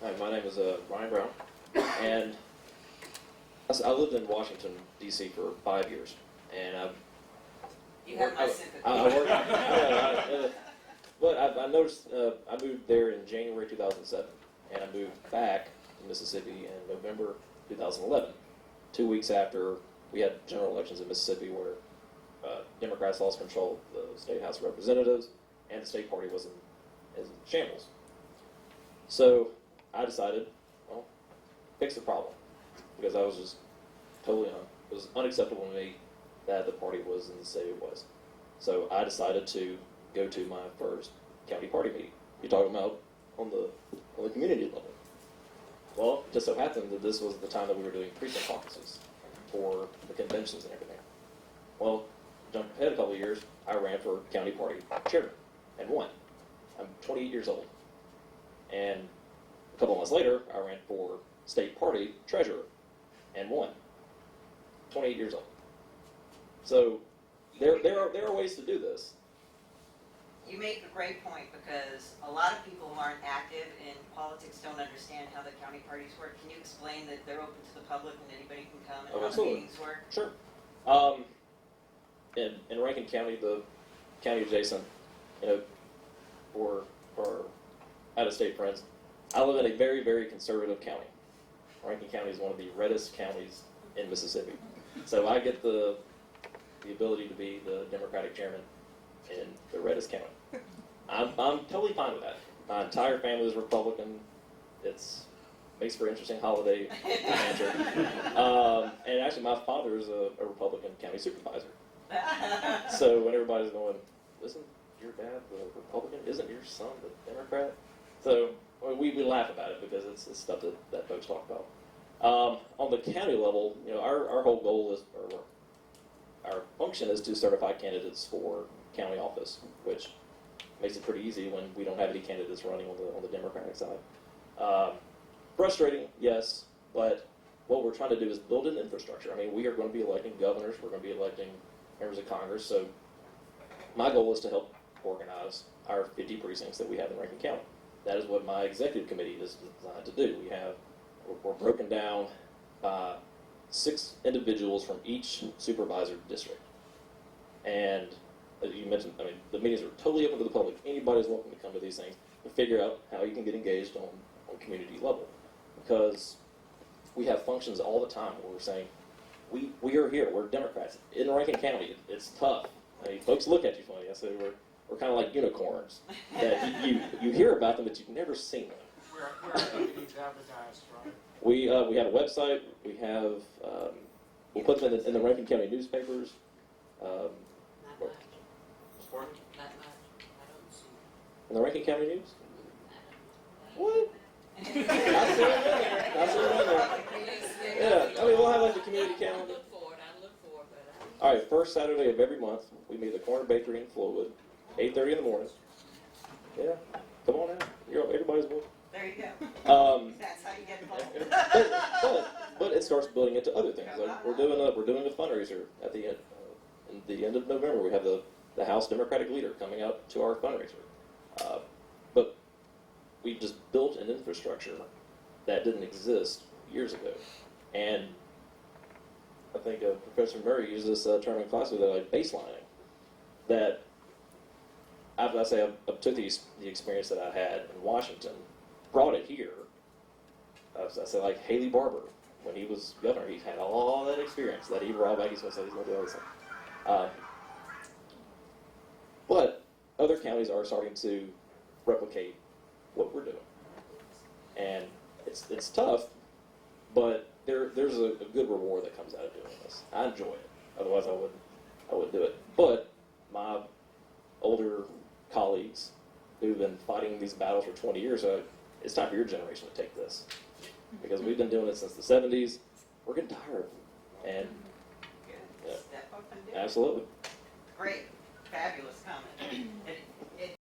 Hi, my name is Ryan Brown, and I lived in Washington, D.C. for 5 years, and You have my sympathy. I worked, but I noticed I moved there in January 2007, and I moved back to Mississippi in November 2011, 2 weeks after we had general elections in Mississippi where Democrats lost control of the state House of Representatives, and the state party was in shambles. So I decided, well, fix the problem, because I was just totally it was unacceptable to me that the party was in the state it was. So I decided to go to my first county party meeting. You're talking about on the community level. Well, it just so happened that this was the time that we were doing precinct caucuses for the conventions and everything. Well, jump ahead a couple of years, I ran for county party chairman and won. I'm 28 years old. And a couple of months later, I ran for state party treasurer and won. 28 years old. So there are ways to do this. You make a great point, because a lot of people who aren't active in politics don't understand how the county parties work. Can you explain that they're open to the public and anybody can come and how the Absolutely. meetings work? Sure. In Rankin County, the county adjacent, for out-of-state friends, I live in a very, very conservative county. Rankin County is one of the reddest counties in Mississippi. So I get the ability to be the Democratic chairman in the reddest county. I'm totally fine with that. My entire family is Republican. Makes for an interesting holiday banter. And actually, my father is a Republican county supervisor. So when everybody's going, listen, your dad, the Republican, isn't your son the Democrat? So we laugh about it because it's stuff that folks talk about. On the county level, our whole goal is, or our function is to certify candidates for county office, which makes it pretty easy when we don't have any candidates running on the Democratic side. Frustrating, yes, but what we're trying to do is build an infrastructure. I mean, we are going to be electing governors, we're going to be electing members of Congress, so my goal is to help organize our 50 precincts that we have in Rankin County. That is what my executive committee is designed to do. We're broken down by 6 individuals from each supervisor district. And as you mentioned, I mean, the meetings are totally open to the public. Anybody's welcome to come to these things to figure out how you can get engaged on community level. Because we have functions all the time where we're saying, we are here, we're Democrats. In Rankin County, it's tough. I mean, folks look at you funny. I say we're kind of like unicorns. That you hear about them, but you've never seen them. Where are the meetings advertised from? We have a website. We have we'll put them in the Rankin County newspapers. Not much. Pardon? Not much. I don't see. In the Rankin County News. I What? I see it in there. I see it in there. Yeah, I mean, we'll have like the community I calendar. look for it, but All right, first Saturday of every month, we meet at the Corner Bakery in Flowood, 8:30 in the morning. Yeah, come on out. Everybody's welcome. There you go. That's how you get involved. But it starts building into other things. Like we're doing a fundraiser at the end. In the end of November, we have the House Democratic leader coming out to our fundraiser. But we just built an infrastructure that didn't exist years ago, and I think Professor Murray used this term in class with like baselining. That I took the experience that I had in Washington, brought it here. I said like Haley Barbour, when he was governor, he had all that experience that he brought back. He's going to do all this stuff. But other counties are starting to replicate what we're doing, and it's tough, but there's a good reward that comes out of doing this. I enjoy it. Otherwise, I wouldn't do it. But my older colleagues who've been fighting these battles for 20 years, it's time for your generation to take this, because we've been doing it since the 70s. We're getting tired, and Step up and do it. absolutely. Great, fabulous comment.